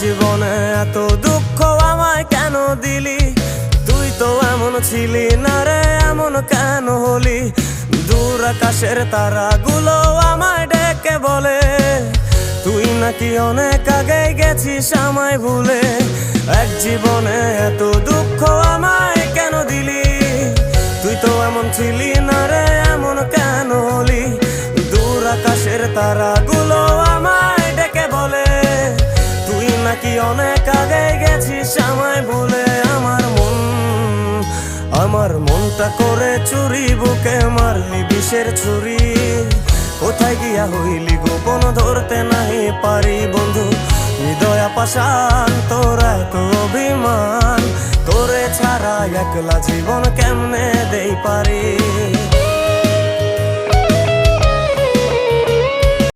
জীবনে এত দুঃখ আমায় কেন দিলি? তুই তো এমন ছিলি না রে, এমন কেন হলি? দূর আকাশের তারাগুলো আমায় ডেকে বলে তুই নাকি অনেক আগে গেছিস আমায় ভুলে। এক জীবনে এত দুঃখ আমায় কেন দিলি? তুই তো এমন ছিলি না রে, এমন কেন হলি? দূর আকাশের তারাগুলো আমায় ডেকে বলে তুই নাকি অনেক আগে গেছিস আমায় ভুলে। আমার মনটা করে চুরি, বুকে মারলি বিষের ছুরি। কোথায় গিয়া হইলি গোপন ধরতে নাই পারি বন্ধু। হৃদয় পাষাণ তোর এত অভিমান, তোরে ছাড়া একলা জীবন কেমনে দেই পারি?